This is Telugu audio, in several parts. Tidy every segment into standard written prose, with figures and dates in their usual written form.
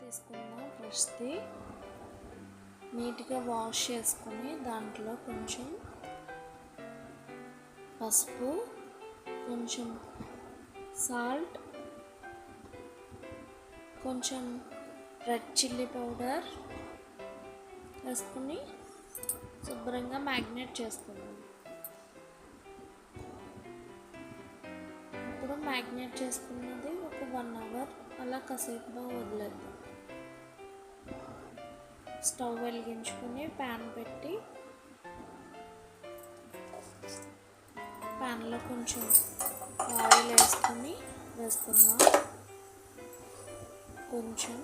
తీసుకున్న బ్రష్ది నీట్గా వాష్ చేసుకుని దాంట్లో కొంచెం పసుపు, కొంచెం సాల్ట్, కొంచెం రెడ్ చిల్లీ పౌడర్ వేసుకుని శుభ్రంగా మ్యాగ్నేట్ చేసుకుందాం. ఇప్పుడు మ్యాగ్నేట్ చేసుకున్నది ఒక 1 అవర్ అలా కాసేపుగా వదిలేద్దాం. స్టవ్ వెలిగించుకొని ప్యాన్ పెట్టి ప్యాన్లో కొంచెం ఆయిల్ వేసుకుందాం. కొంచెం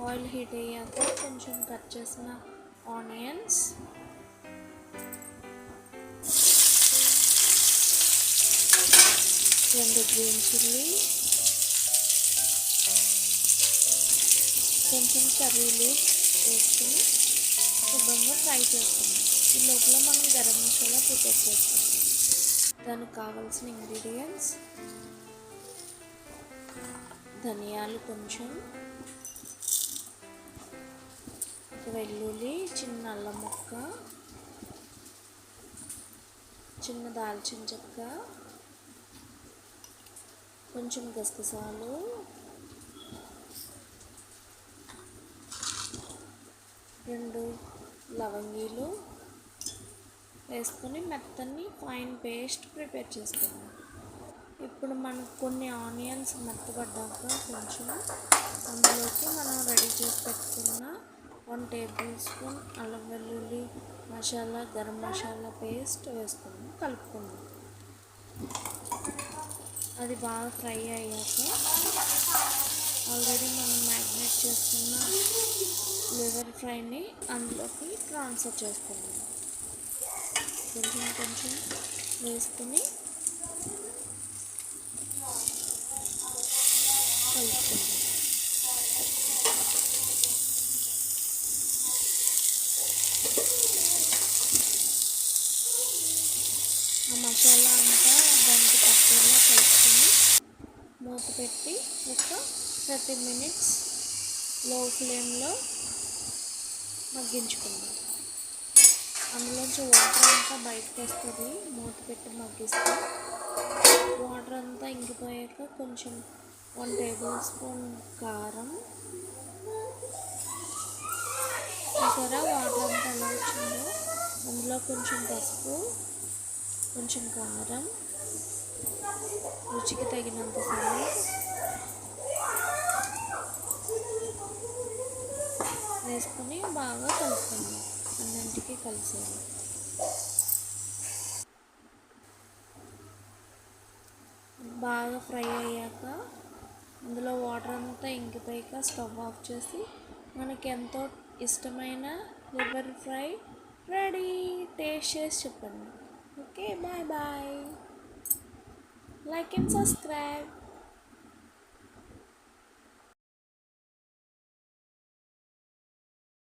ఆయిల్ హీట్ అయ్యాక కొంచెం కట్ చేసిన ఆనియన్స్, రెండు గ్రీన్ చిల్లీ, కొంచెం కర్రీ లీవ్స్ వేసుకుని శుభ్రంగా ఫ్రై చేసుకుందాం. ఈ లోపల మనం గరం మసాలా ప్రిపేర్ చేసుకుందాం. దానికి కావాల్సిన ఇంగ్రీడియంట్స్: ధనియాలు కొంచెం, వెల్లుల్లి, చిన్న అల్లం ముక్క, చిన్న దాల్చిన చెక్క, కొంచెం గసగసాలు, రెండు లవంగీలు వేసుకొని మెత్తని ఫైన్ పేస్ట్ ప్రిపేర్ చేసుకుందాం. ఇప్పుడు మనకు కొన్ని ఆనియన్స్ మెత్తబడ్డాక కొంచెం అందులోకి మనం రెడీ చేసి పెట్టుకున్న 1 టేబుల్ స్పూన్ అల్లం వెల్లుల్లి మసాలా, గరం మసాలా పేస్ట్ వేసుకుందాం, కలుపుకుందాం. అది బాగా ఫ్రై అయ్యాక ఆల్రెడీ మనం మ్యాగ్నేట్ చేసుకున్న లివర్ ఫ్రైని అందులోకి ట్రాన్స్ఫర్ చేసుకుందాం. కొంచెం కొంచెం వేసుకుని కలుపుకుందాం. ఆ మసాలా అంతా దానికి పట్టేలా కలుపుకొని మూత పెట్టి ఒక 30 మినిట్స్ లో ఫ్లేమ్లో మగ్గించుకుందాం. అందులోంచి వాటర్ అంతా బయటకు వస్తుంది. మూత పెట్టి మగ్గిస్తే వాటర్ అంతా ఇంకిపోయాక కొంచెం 1 టేబుల్ స్పూన్ కారం, చూసారా వాటర్ అంతా ఎలా వచ్చిందో. అందులో కొంచెం పసుపు, కొంచెం కారం, రుచికి తగినంత సాల్ట్ వేసుకొని బాగా కలుపుకుందాం. అన్నింటికి కలిసేది. బాగా ఫ్రై అయ్యాక అందులో వాటర్ అంతా ఇంకిపోయాక స్టవ్ ఆఫ్ చేసి మనకి ఎంతో ఇష్టమైన లివర్ ఫ్రై రెడీ. టేస్ట్ చేసి చెప్పండి. Okay, bye bye. Like and subscribe.